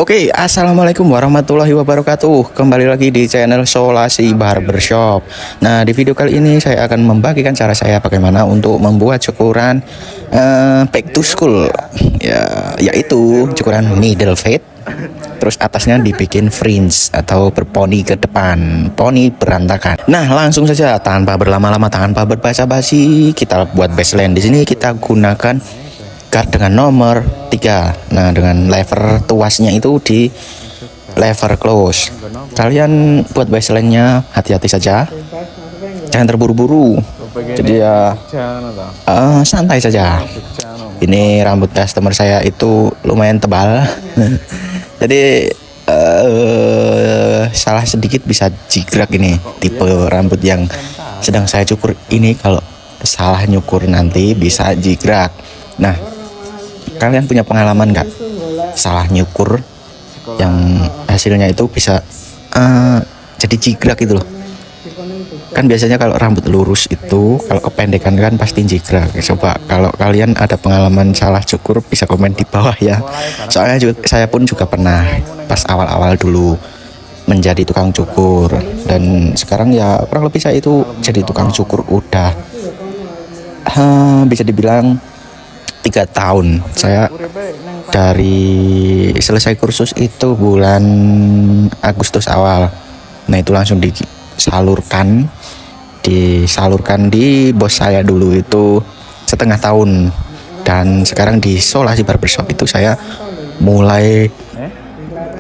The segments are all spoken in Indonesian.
Oke, assalamualaikum warahmatullahi wabarakatuh. Kembali lagi di channel Solasi Barbershop. Nah, di video kali ini saya akan membagikan cara saya bagaimana untuk membuat cukuran back to school, ya, yaitu cukuran middle fade. Terus atasnya dibikin fringe atau berponi ke depan, poni berantakan. Nah, langsung saja tanpa berlama-lama, tanpa berbasa-basi, kita buat baseline. Di sini kita gunakan guard dengan nomor 3. Nah, dengan lever tuasnya itu di lever close. Kalian buat baseline-nya hati-hati saja, jangan terburu-buru. Jadi ya santai saja. Ini rambut customer saya itu lumayan tebal. Jadi salah sedikit bisa jigrak. Ini tipe rambut yang sedang saya cukur ini, kalau salah nyukur nanti bisa jigrak. Nah, kalian punya pengalaman nggak salah nyukur yang hasilnya itu bisa jadi jigrak gitu loh? Kan biasanya kalau rambut lurus itu kalau kependekan kan pasti jigrak. Coba kalau kalian ada pengalaman salah cukur bisa komen di bawah ya. Soalnya saya pun juga pernah pas awal-awal dulu menjadi tukang cukur, dan sekarang ya kurang lebih saya itu jadi tukang cukur udah bisa dibilang 3 tahun. Saya dari selesai kursus itu bulan Agustus awal. Nah, itu langsung disalurkan di bos saya dulu itu setengah tahun. Dan sekarang di Solasi Barbershop itu saya mulai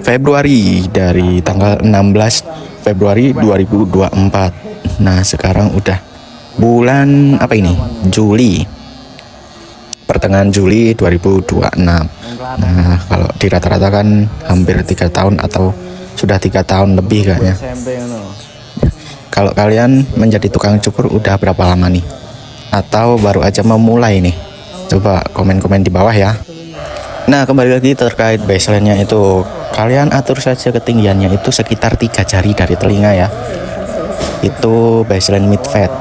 Februari, dari tanggal 16 Februari 2024. Nah, sekarang udah bulan apa ini? Juli, pertengahan Juli 2026. Nah, kalau di rata-rata kan hampir 3 tahun atau sudah 3 tahun lebih kayaknya. Kalau kalian menjadi tukang cukur udah berapa lama nih? Atau baru aja memulai nih? Coba komen-komen di bawah ya. Nah, kembali lagi terkait baseline-nya itu, kalian atur saja ketinggiannya itu sekitar 3 jari dari telinga ya. Itu baseline mid fade.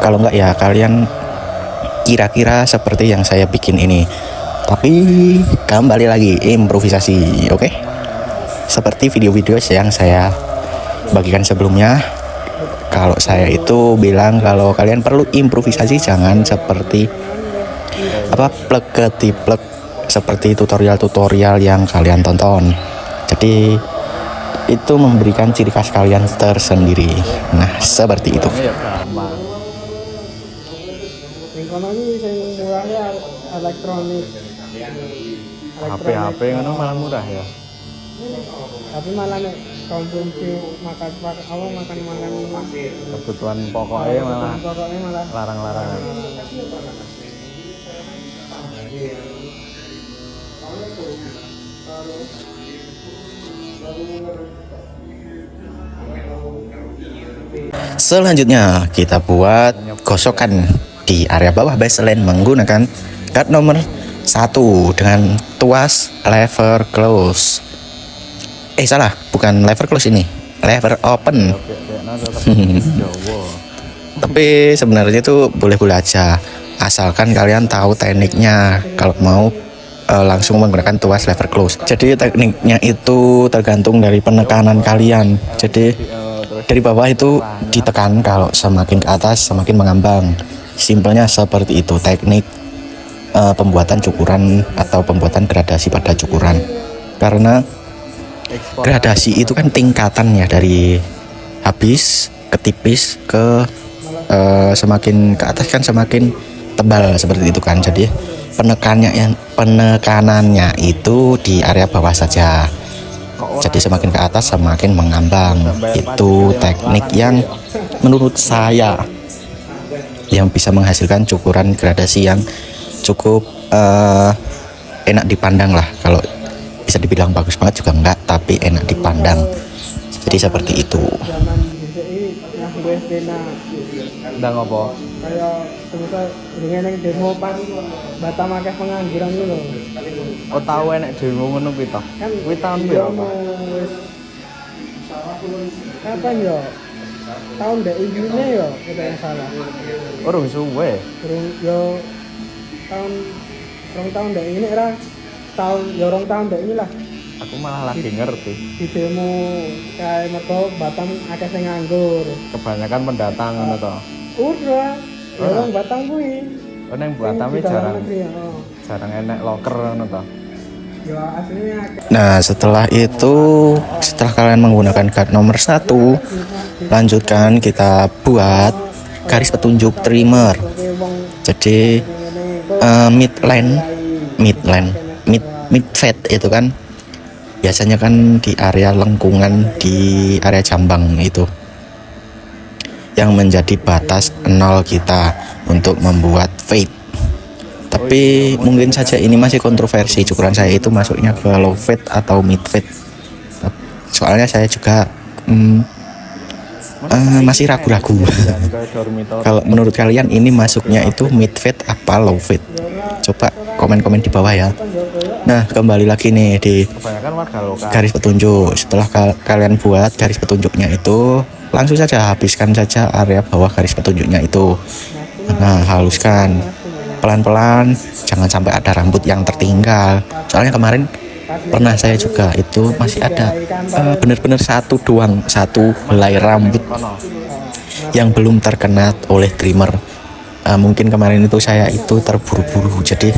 Kalau enggak ya kalian kira-kira seperti yang saya bikin ini. Tapi kembali lagi improvisasi, oke? Seperti video-video yang saya bagikan sebelumnya, kalau saya itu bilang kalau kalian perlu improvisasi, jangan seperti plek ke tiplek seperti tutorial-tutorial yang kalian tonton. Jadi itu memberikan ciri khas kalian tersendiri. Nah, seperti itu. Kono iki sing murahnya elektronik. HP ngono malah murah ya. Tapi malah nek konsumsi makan Kebutuhan pokoknya malah pokoknya larang-larangan. Selanjutnya kita buat gosokan di area bawah baseline menggunakan guard nomor 1 dengan tuas lever close. Salah, bukan lever close, ini lever open. Tapi sebenarnya itu boleh-boleh aja, asalkan kalian tahu tekniknya kalau mau langsung menggunakan tuas lever close. Jadi tekniknya itu tergantung dari penekanan kalian. Jadi dari bawah itu ditekan, kalau semakin ke atas semakin mengambang. Simpelnya seperti itu teknik pembuatan cukuran atau pembuatan gradasi pada cukuran. Karena gradasi itu kan tingkatannya dari habis ke tipis ke semakin ke atas kan semakin tebal, seperti itu kan. Jadi penekanannya itu di area bawah saja. Jadi semakin ke atas semakin mengambang. Itu teknik yang menurut saya yang bisa menghasilkan cukuran gradasi yang cukup enak dipandang lah. Kalau bisa dibilang bagus banget juga enggak, tapi enak dipandang. Jadi seperti itu. zaman DCI yang wis pena Ndang apa? kayak semisal dengan yang demo pas Batam akeh pengangguran itu loh. Oh, tahu enek demo ngono kuwi ta? Kan Kuwi tahun piro, Pak? wis kapan ya? Tahun dek ini ya kita yang salah. Urung suwe. Terus yo tahun rong tahun dek ini era tahun ya rong tahun dek inilah Aku malah lagi ngerti. Di demo kayak mergo Batam akeh sing nganggur. Kebanyakan pendatang ngono to. Udah, ya Ora. orang Batam kuwi. Oh nang Batam Di iki dalam jarang negeri, oh. jarang enek loker ngono to. Ya aslinya akeh. Nah, setelah itu, setelah kalian menggunakan card nomor 1, lanjutkan kita buat garis petunjuk trimmer. Oke wong Jadi mid fat itu kan biasanya kan di area lengkungan di area jambang itu yang menjadi batas 0 kita untuk membuat fade. Tapi mungkin saja ini masih kontroversi, cukuran saya itu masuknya ke low fade atau mid fade. Soalnya saya juga masih ragu-ragu. Kalau menurut kalian ini masuknya itu mid fade apa low fade? Coba komen-komen di bawah ya. Nah, kembali lagi nih di Kebanyakan warga lokal. garis petunjuk. Setelah kalian buat garis petunjuknya itu, langsung saja habiskan saja area bawah garis petunjuknya itu. Nah, haluskan pelan-pelan, jangan sampai ada rambut yang tertinggal. Soalnya kemarin pernah saya juga itu masih ada bener-bener satu helai rambut yang belum terkena oleh trimmer. Mungkin kemarin itu saya itu terburu-buru, jadi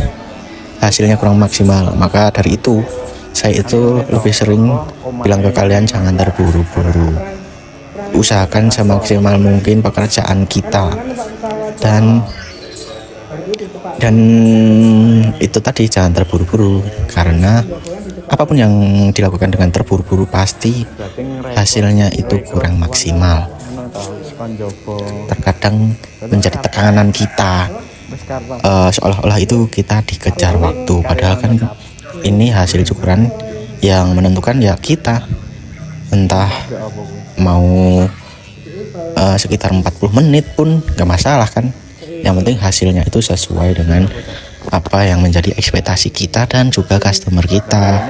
hasilnya kurang maksimal. Maka dari itu saya itu lebih sering bilang ke kalian jangan terburu-buru. Usahakan semaksimal mungkin pekerjaan kita dan itu tadi jangan terburu-buru, karena apapun yang dilakukan dengan terburu-buru pasti hasilnya itu kurang maksimal. Ngono to, sekon jobo. Terkadang menjadi tekanan kita, seolah-olah itu kita dikejar waktu, padahal kan ini hasil cukuran yang menentukan ya kita. Entah mau sekitar 40 menit pun gak masalah kan, yang penting hasilnya itu sesuai dengan apa yang menjadi ekspektasi kita dan juga customer kita.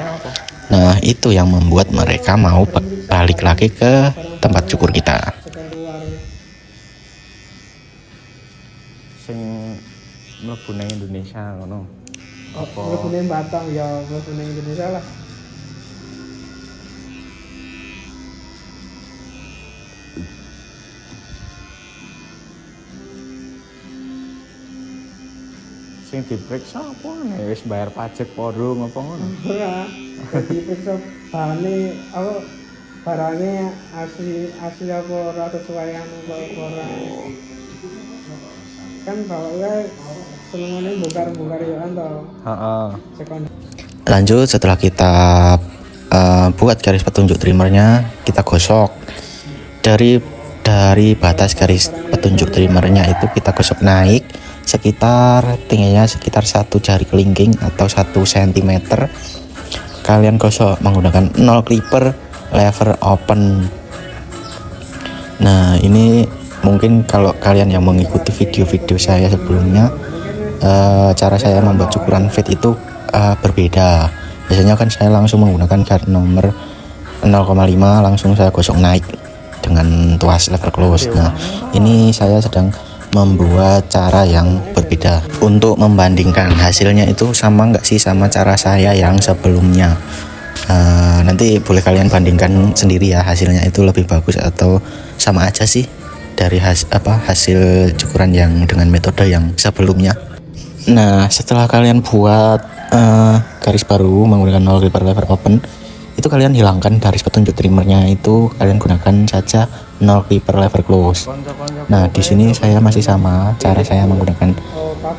Nah, itu yang membuat mereka mau balik lagi ke tempat cukur kita. Sing mlebu nang Indonesia ngono. Apa mlebune Batam ya mlebune Indonesia lah. Sing diperiksa apa nih? Wis bayar pajak podo ngopo ngono. Ora. Jadi periksa barangnya asli apa ora sesuai apa ora. Kan bawahnya senengane bongkar-bongkar ya kan to. Heeh. Sekon. Lanjut, setelah kita buat garis petunjuk trimmernya, kita gosok dari batas garis petunjuk trimmernya itu kita gosok naik sekitar tingginya sekitar 1 jari kelingking atau 1 cm. Kalian gosok menggunakan 0 clipper lever open. Nah, ini mungkin kalau kalian yang mengikuti video-video saya sebelumnya, cara saya membuat cukuran fade itu berbeda. Biasanya kan saya langsung menggunakan garis nomor 0,5 langsung saya gosok naik dengan tuas lever close. Nah, ini saya sedang membuat cara yang berbeda untuk membandingkan hasilnya itu sama nggak sih sama cara saya yang sebelumnya. Nanti boleh kalian bandingkan sendiri ya, hasilnya itu lebih bagus atau sama aja sih dari hasil cukuran yang dengan metode yang sebelumnya. Nah, setelah kalian buat garis baru menggunakan 0 clipper lever open, itu kalian hilangkan garis petunjuk trimmernya, itu kalian gunakan saja 0 clipper lever close. Nah, di sini saya masih sama cara saya menggunakan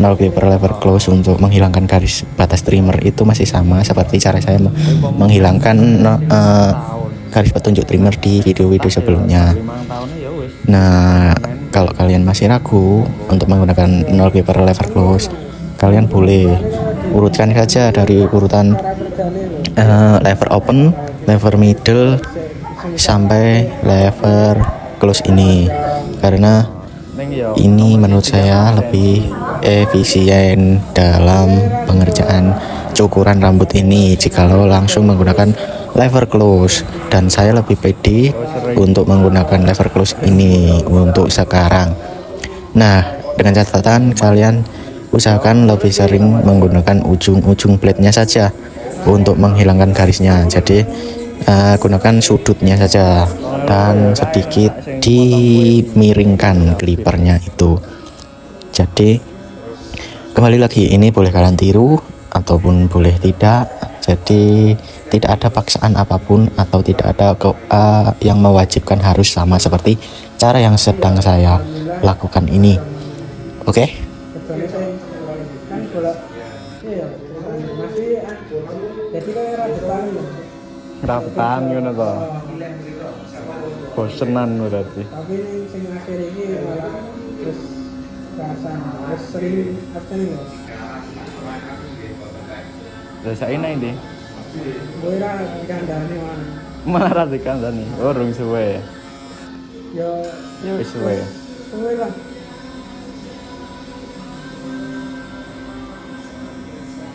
0 clipper lever close untuk menghilangkan garis batas trimmer, itu masih sama seperti cara saya menghilangkan garis petunjuk trimmer di video-video sebelumnya. Nah, kalau kalian masih ragu untuk menggunakan 0 clipper lever close, kalian boleh urutkan saja dari urutan lever open, lever middle sampai lever close ini, karena ini menurut saya lebih efisien dalam pengerjaan cukuran rambut ini jikalau langsung menggunakan lever close, dan saya lebih pede untuk menggunakan lever close ini untuk sekarang. Nah, dengan catatan kalian usahakan lebih sering menggunakan ujung-ujung blade-nya saja, untuk menghilangkan garisnya. Jadi gunakan sudutnya saja dan sedikit dimiringkan clippernya itu. Jadi kembali lagi, ini boleh kalian tiru ataupun boleh tidak. Jadi tidak ada paksaan apapun atau tidak ada yang mewajibkan harus sama seperti cara yang sedang saya lakukan ini. Oke? Kecuali saya kan bola iya masih jadi kayak rajutan Rapetan ngono to. Bosenan berarti. tapi sing akhir ini malah terus rasanya terus sering apa nih loh Rasain ae ndi. gue ra kandane mana Marah dikandani. Urung suwe. yo Wis suwe. suwe lah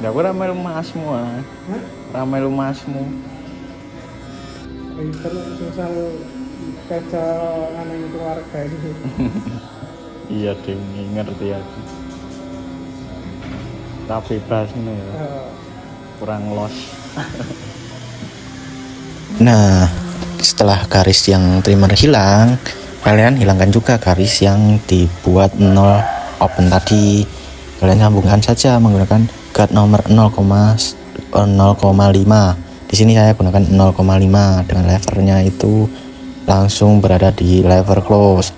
Ya aku ramai masmu ah. hah Ramai masmu. ribet susah kerja anak keluarga ini Iya ding, ngerti aku. Tapi bebas nih ya. Kurang los. Nah, setelah garis yang trimmer hilang, kalian hilangkan juga garis yang dibuat 0 open tadi. Kalian sambungkan saja menggunakan guard nomor 0,5. Di sini saya gunakan 0,5 dengan levernya itu langsung berada di lever close.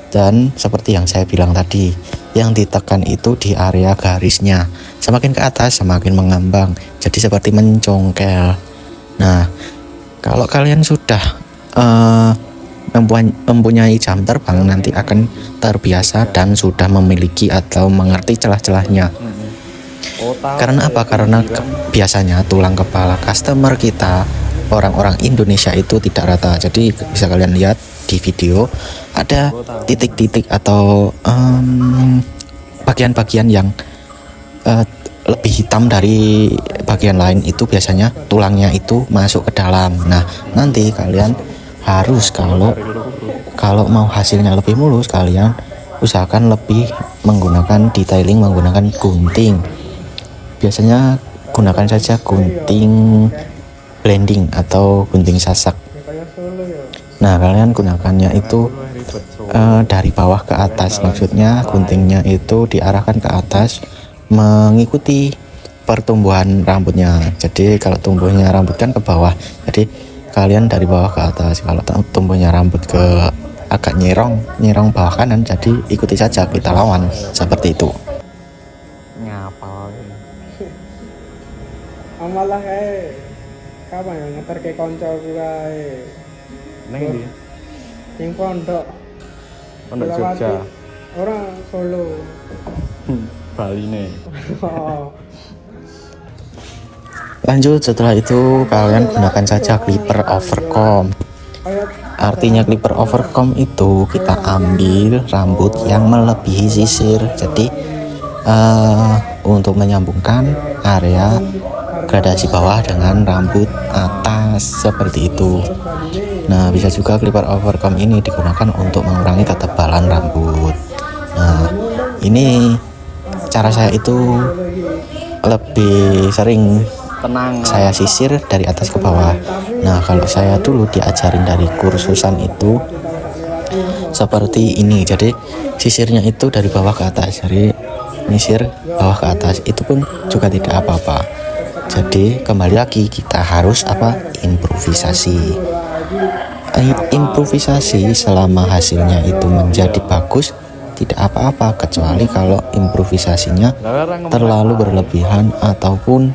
Dan seperti yang saya bilang tadi, yang ditekan itu di area garisnya. Semakin ke atas semakin mengambang, jadi seperti mencongkel. Nah, kalau kalian sudah mempunyai jam terbang, nanti akan terbiasa dan sudah memiliki atau mengerti celah-celahnya. Karena apa? Karena biasanya tulang kepala customer kita, orang-orang Indonesia itu tidak rata. Jadi bisa kalian lihat di video, ada titik-titik atau bagian-bagian yang lebih hitam dari bagian lain, itu biasanya tulangnya itu masuk ke dalam. Nah, nanti kalian harus kalau mau hasilnya lebih mulus, kalian usahakan lebih menggunakan detailing menggunakan gunting. Biasanya gunakan saja gunting blending atau gunting sasak. kayak Solo ya Nah, kalian gunakannya itu dari bawah ke atas. Maksudnya guntingnya itu diarahkan ke atas mengikuti pertumbuhan rambutnya. Jadi kalau tumbuhnya rambut kan ke bawah, jadi kalian dari bawah ke atas. Kalau tumbuhnya rambut ke agak nyerong bawah kanan, jadi ikuti saja, kita lawan seperti itu. Ngapal. amalah kayak kapan ya ngeter ke konco kayak Neng ndi? yang pondok Pondok Jogja. orang Solo Bali nih. oh Lanjut, setelah itu kalian gunakan saja clipper overcomb. kayak Artinya clipper overcomb itu kita ambil rambut yang melebihi sisir. Jadi untuk menyambungkan area gradasi bawah dengan rambut atas seperti itu. Nah, bisa juga clipper overcomb ini digunakan untuk mengurangi ketebalan rambut. Nah, ini cara saya itu lebih sering Tenang. saya sisir dari atas ke bawah. Nah, kalau saya dulu diajarin dari kursusan itu seperti ini. Jadi sisirnya itu dari bawah ke atas. Jadi nyisir bawah ke atas itu pun juga tidak apa-apa. Jadi kembali lagi kita harus improvisasi. Improvisasi selama hasilnya itu menjadi bagus tidak apa-apa, kecuali kalau improvisasinya terlalu berlebihan ataupun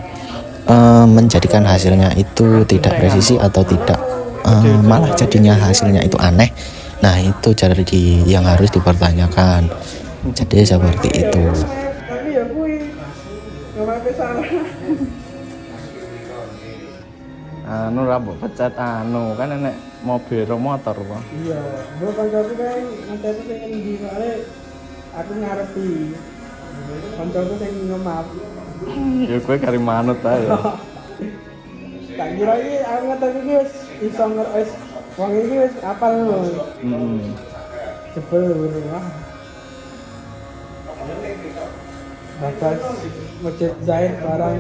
menjadikan hasilnya itu tidak presisi atau tidak malah jadinya hasilnya itu aneh. Nah, itu jadi yang harus dipertanyakan. Jadi seperti itu. tapi ya kui nggak apa salah Anu rambut pecat kan enek mobil motor apa? iya gue koncoku kan nanti itu sing di soalnya aku ngarepi koncoku sing ngemap Ya kowe kari manut ae. tak kira iki aku ngatakan iki wis iso wis wong iki wis apal lho jebel wah batas masjid Zahid barang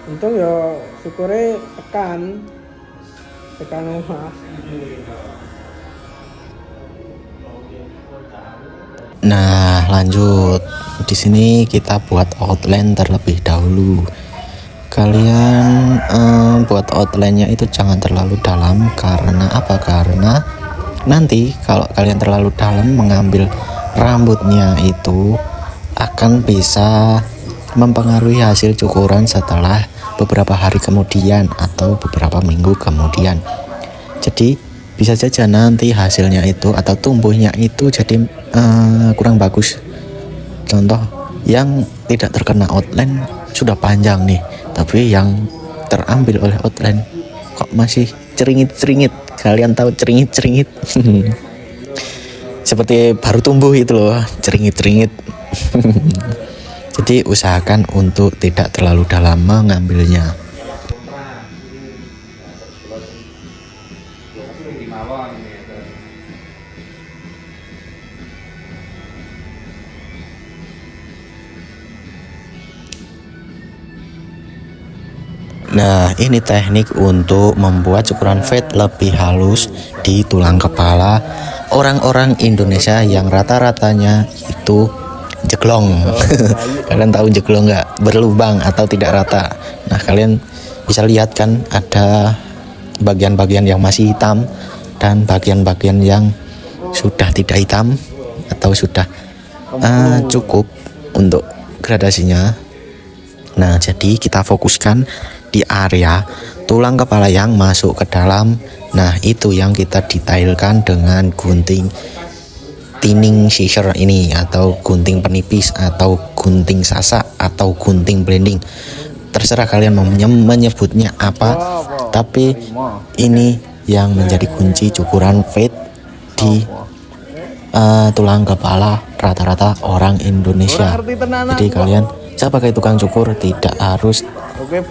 untung ya syukure tekan omah. Nah, lanjut. Di sini kita buat outline terlebih dahulu. Kalian buat outline-nya itu jangan terlalu dalam. Karena apa? Karena nanti kalau kalian terlalu dalam mengambil rambutnya itu akan bisa mempengaruhi hasil cukuran setelah beberapa hari kemudian atau beberapa minggu kemudian. Jadi bisa saja nanti hasilnya itu atau tumbuhnya itu jadi kurang bagus. Contoh yang tidak terkena outline sudah panjang nih, tapi yang terambil oleh outline kok masih ceringit-ceringit. Kalian tahu ceringit-ceringit? Seperti baru tumbuh itu loh, ceringit-ceringit. Jadi usahakan untuk tidak terlalu dalam mengambilnya. Nah, ini teknik untuk membuat cukuran fade lebih halus di tulang kepala orang-orang Indonesia yang rata-ratanya itu jeglong. Kalian tahu jeglong nggak? Berlubang atau tidak rata. Nah, kalian bisa lihat kan ada bagian-bagian yang masih hitam dan bagian-bagian yang sudah tidak hitam atau sudah cukup untuk gradasinya. Nah, jadi kita fokuskan di area tulang kepala yang masuk ke dalam. Nah, itu yang kita detailkan dengan gunting thinning scissor ini, atau gunting penipis, atau gunting sasak, atau gunting blending. Terserah kalian mau menyebutnya apa, tapi ini yang menjadi kunci cukuran fade di tulang kepala rata-rata orang Indonesia. Jadi kalian sebagai tukang cukur tidak harus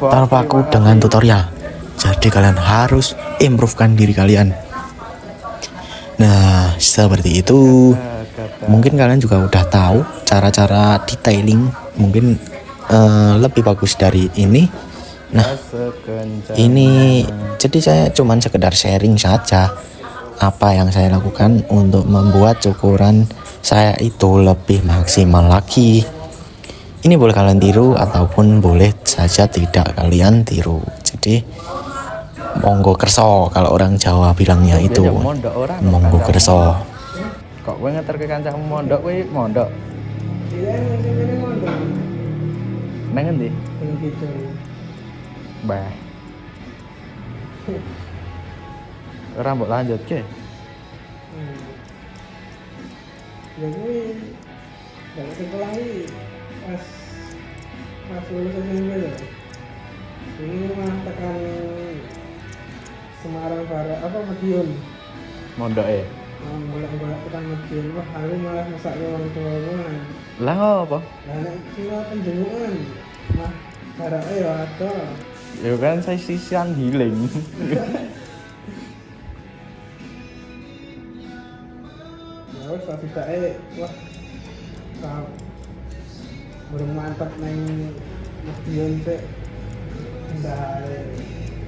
terpaku dengan tutorial. Jadi kalian harus improvekan diri kalian. Nah, seperti itu. Mungkin kalian juga udah tahu cara-cara detailing mungkin lebih bagus dari ini. Nah, ini jadi saya cuman sekedar sharing saja apa yang saya lakukan untuk membuat cukuran saya itu lebih maksimal lagi. Ini boleh kalian tiru ataupun boleh saja tidak kalian tiru. Jadi monggo kerso, kalau orang Jawa bilangnya itu monggo kerso. Kok kowe ngeterke kancamu mondok kowe mondok? Iya, ini mondok. Nang endi? Yang gitu. Bah. Ora mbok lanjutke. Ya gue dari sekolah ini pas lulus SMP loh. Ini mah tekan Semarang Barat apa Madiun. Mondoke. Bolak-balik tekan Madiun. Wah, aku malah masak orang tua gue. Lah ngopo? Lah nek sing penjenengan mah barake ya ada. Ya kan saya sisian healing. Ya wis tak sidake wah. Kau belum mantap neng Madiun teh. Ndak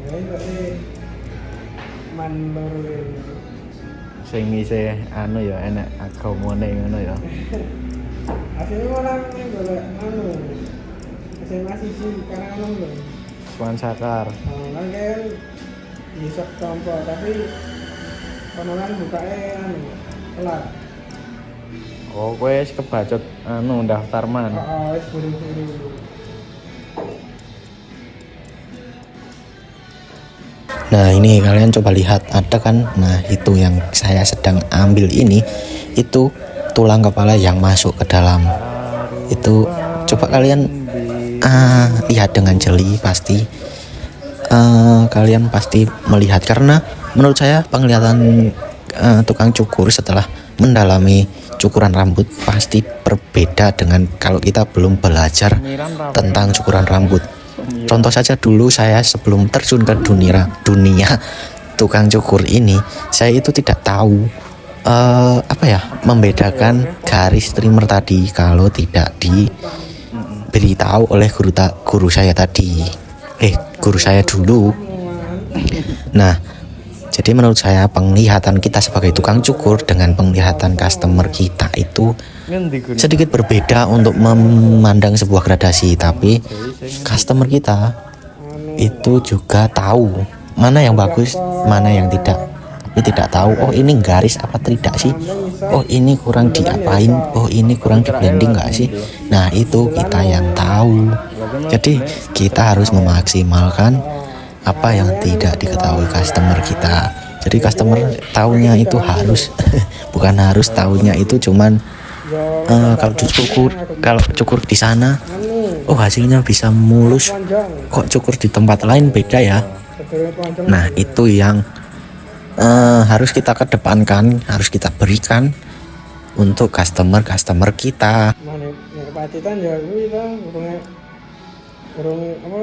ya ini mandor Sing isih anu ya enek agamane ngono ya. aslinya orang ini boleh anu SMA sisi karena anu loh Suan Sakar. kan kan bisa tompo tapi penulan bukanya anu telat. Oh, kowe wis kebacut anu daftar man. Wis buru-buru. Nah, ini kalian coba lihat, ada kan? Nah, itu yang saya sedang ambil ini, itu tulang kepala yang masuk ke dalam. Itu coba kalian lihat dengan jeli, pasti kalian pasti melihat, karena menurut saya penglihatan tukang cukur setelah mendalami cukuran rambut pasti berbeda dengan kalau kita belum belajar tentang cukuran rambut. Contoh saja dulu saya sebelum terjun ke dunia tukang cukur ini, saya itu tidak tahu membedakan garis trimmer tadi kalau tidak diberitahu oleh guru saya tadi. guru saya dulu. Nah, jadi menurut saya penglihatan kita sebagai tukang cukur dengan penglihatan customer kita itu sedikit berbeda untuk memandang sebuah gradasi. Tapi customer kita itu juga tahu mana yang bagus, mana yang tidak. Tapi tidak tahu, oh ini garis apa tidak sih, oh ini kurang diapain, oh ini kurang di blending nggak sih. Nah itu kita yang tahu. Jadi kita harus memaksimalkan apa yang tidak diketahui customer kita. Jadi customer tahunya itu harus bukan harus, tahunya itu cuman kalau cukur di sana, oh hasilnya bisa mulus, kok cukur di tempat lain beda ya. Nah itu yang harus kita kedepankan, harus kita berikan untuk customer kita. Nek Pacitan ya kuwi to urung apa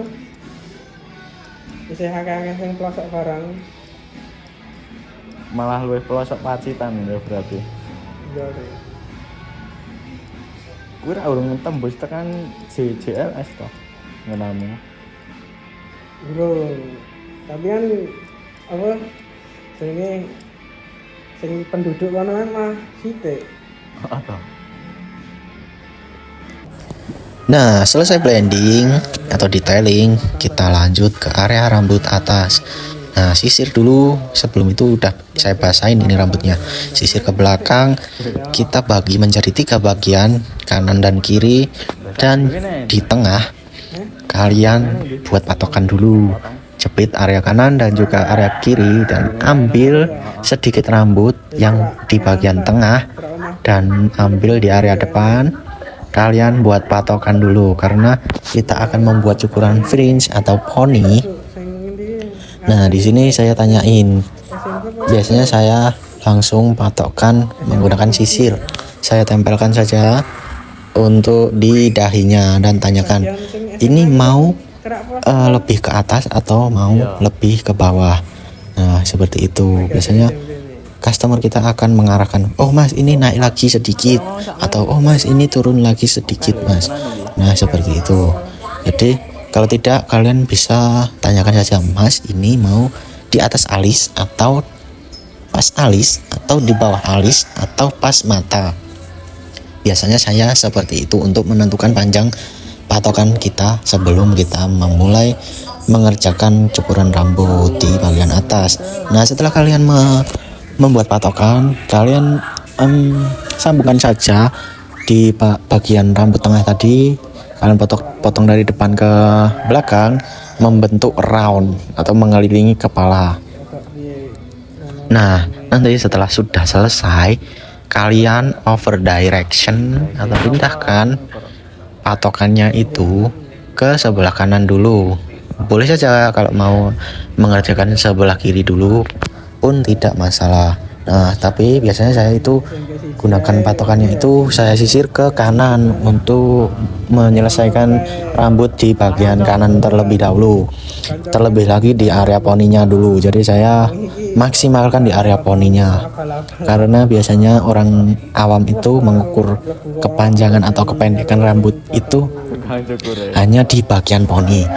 isih akeh-akeh sing pelosok barang. Malah luwih pelosok Pacitan ya berarti. Iya. Kuwi ra urung tembus tekan JLS toh ngenamu. Belum. Tapi kan apa sing penduduk kono kan mah sithik. Nah, selesai blending atau detailing, kita lanjut ke area rambut atas. Nah, sisir dulu. Sebelum itu udah saya basahin ini rambutnya. Sisir ke belakang, kita bagi menjadi 3 bagian, kanan dan kiri, dan di tengah kalian buat patokan dulu. Jepit area kanan dan juga area kiri dan ambil sedikit rambut yang di bagian tengah dan ambil di area depan. Kalian buat patokan dulu karena kita akan membuat cukuran fringe atau poni. Nah, di sini saya tanyain. Biasanya saya langsung patokkan menggunakan sisir. Saya tempelkan saja untuk di dahinya dan tanyakan, ini mau lebih ke atas atau mau lebih ke bawah. Nah seperti itu. Biasanya customer kita akan mengarahkan, oh mas ini naik lagi sedikit, atau oh mas ini turun lagi sedikit mas. Nah seperti itu. Jadi kalau tidak, kalian bisa tanyakan saja, mas ini mau di atas alis atau pas alis, atau di bawah alis, atau pas mata. Biasanya saya seperti itu untuk menentukan panjang patokan kita sebelum kita memulai mengerjakan cukuran rambut di bagian atas. Nah setelah kalian membuat patokan, kalian sambungkan saja di bagian rambut tengah tadi. Kalian potong dari depan ke belakang, membentuk round atau mengelilingi kepala. Nah nanti setelah sudah selesai, kalian over direction atau pindahkan patokannya itu ke sebelah kanan dulu. Boleh saja kalau mau mengerjakan sebelah kiri dulu pun tidak masalah. Nah tapi biasanya saya itu gunakan patokannya itu saya sisir ke kanan untuk menyelesaikan rambut di bagian kanan terlebih dahulu, terlebih lagi di area poninya dulu. Jadi saya maksimalkan di area poninya karena biasanya orang awam itu mengukur kepanjangan atau kependekan rambut itu hanya di bagian poni.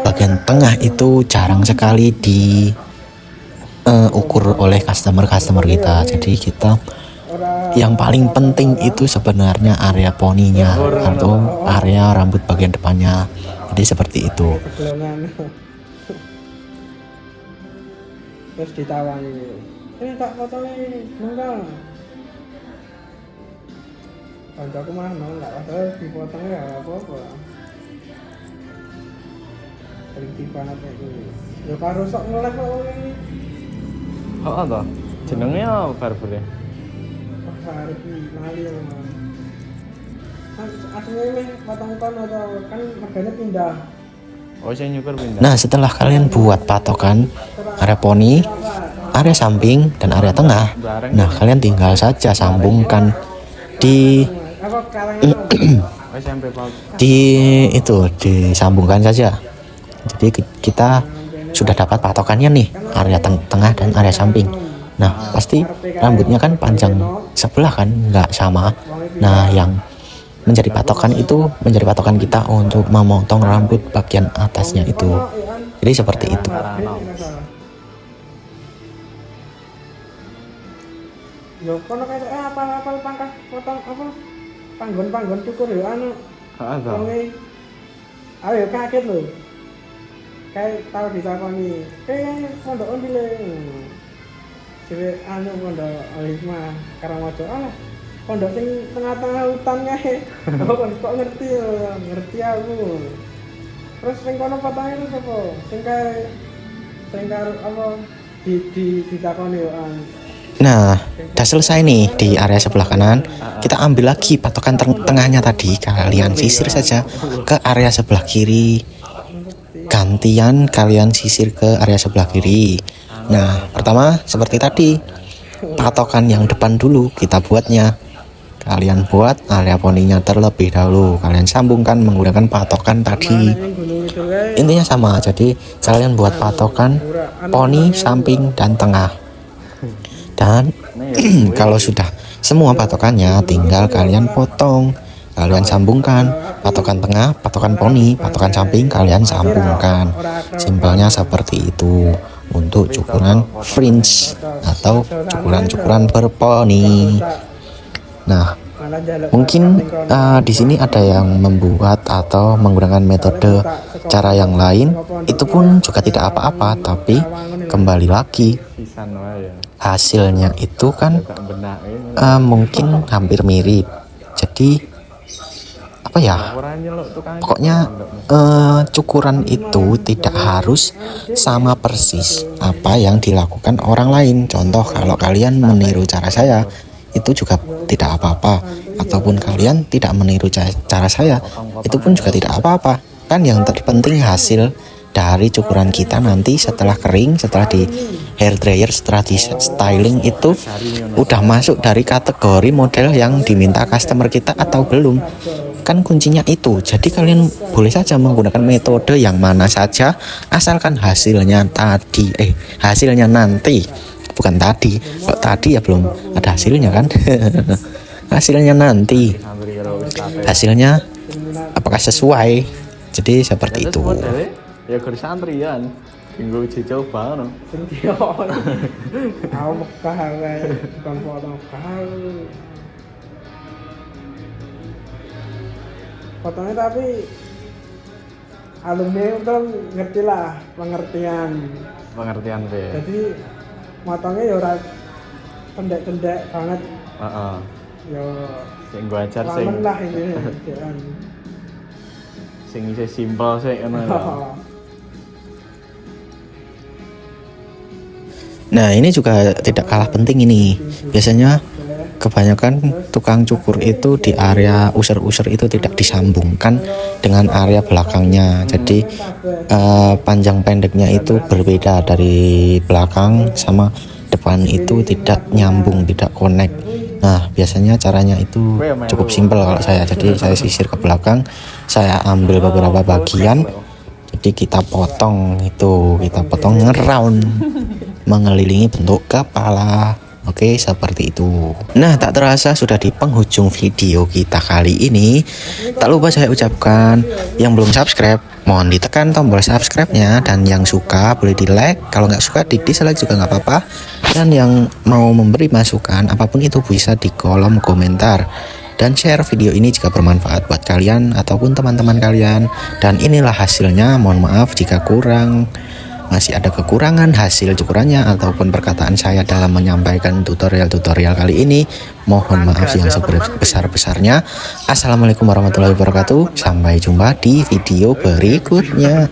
Bagian tengah itu jarang sekali diukur oleh customer kita. Jadi kita yang paling penting itu sebenarnya area poninya atau area rambut bagian depannya. Jadi seperti itu. Terus ditawani, ini tak potongin mangga. Kancaku mah nggak ada dipotongnya nggak apa-apa. Teliti banget ini. Ya karo sok ngelek kok ini. Oh toh. Jenenge apa barber? Barber lali memang. Aslinya ini potong kon atau kan harganya pindah. Oh saya nyukur pindah. Nah setelah kalian buat patokan area poni, area samping dan area tengah, nah kalian tinggal saja sambungkan di disambungkan saja. Jadi kita sudah dapat patokannya nih, area tengah dan area samping. Nah pasti rambutnya kan panjang sebelah kan nggak sama. Nah yang menjadi patokan itu menjadi patokan kita untuk memotong rambut bagian atasnya itu. Jadi seperti itu. Yo kono kayak apal-apal pangkas potong apa panggon-panggon cukur yo anu. Ada. Wonge ayo kaget lho. Kayak tau ditakoni, kayak pondok endi le. Cewek anu pondok Al-Hikmah Karangmojo. Alah, pondok sing tengah-tengah hutan kae. Kok ngerti yo, ngerti aku. Terus sing kono potonge itu sapa? Sing karo apa ditakoni yo Nah, udah selesai nih di area sebelah kanan. Kita ambil lagi patokan tengahnya tadi. Kalian sisir saja ke area sebelah kiri. Gantian kalian sisir ke area sebelah kiri. Nah, pertama seperti tadi. Patokan yang depan dulu kita buatnya. Kalian buat area poninya terlebih dahulu. Kalian sambungkan menggunakan patokan tadi. Intinya sama. Jadi kalian buat patokan poni, samping, dan tengah. Dan kalau sudah semua patokannya, tinggal kalian potong, kalian sambungkan patokan tengah, patokan poni, patokan samping kalian sambungkan. Simpelnya seperti itu untuk cukuran fringe atau cukuran berponi. Nah, mungkin di sini ada yang membuat atau menggunakan metode cara yang lain, itu pun juga tidak apa-apa, tapi kembali lagi hasilnya itu kan mungkin hampir mirip. Jadi apa ya, pokoknya cukuran itu tidak harus sama persis apa yang dilakukan orang lain. Contoh, kalau kalian meniru cara saya itu juga tidak apa-apa, ataupun kalian tidak meniru cara saya itu pun juga tidak apa-apa. Kan yang terpenting hasil dari cukuran kita nanti setelah kering, setelah di hair dryer, setelah di styling itu udah masuk dari kategori model yang diminta customer kita atau belum. Kan kuncinya itu. Jadi kalian boleh saja menggunakan metode yang mana saja, asalkan hasilnya hasilnya nanti, bukan tadi. Kok tadi ya belum ada hasilnya kan. Hasilnya nanti, hasilnya apakah sesuai. Jadi seperti itu. Ya ke santrian, tinggal uji coba no. Sing dia. Aku Mekah kae, bukan foto Mekah. Fotonya tapi alumni udah ngerti lah pengertian be. Jadi motongnya ya ora pendek-pendek banget. Ya sing gua ajar sing lah ini. Sing isih simpel sih ngono. Nah, ini juga tidak kalah penting ini. Biasanya kebanyakan tukang cukur itu di area user-user itu tidak disambungkan dengan area belakangnya. Jadi panjang pendeknya itu berbeda dari belakang sama depan, itu tidak nyambung, tidak connect. Nah, biasanya caranya itu cukup simpel kalau saya. Jadi saya sisir ke belakang, saya ambil beberapa bagian, jadi kita potong ngeround mengelilingi bentuk kepala. Oke, seperti itu. Nah, tak terasa sudah di penghujung video kita kali ini. Tak lupa saya ucapkan, yang belum subscribe, mohon ditekan tombol subscribe-nya. Dan yang suka boleh di like, kalau nggak suka di dislike juga nggak apa-apa. Dan yang mau memberi masukan, apapun itu bisa di kolom komentar. Dan share video ini jika bermanfaat buat kalian ataupun teman-teman kalian. Dan inilah hasilnya, mohon maaf jika masih ada kekurangan hasil cukurannya ataupun perkataan saya dalam menyampaikan tutorial kali ini. Mohon maaf yang sebesar-besarnya. Assalamualaikum warahmatullahi wabarakatuh. Sampai jumpa di video berikutnya.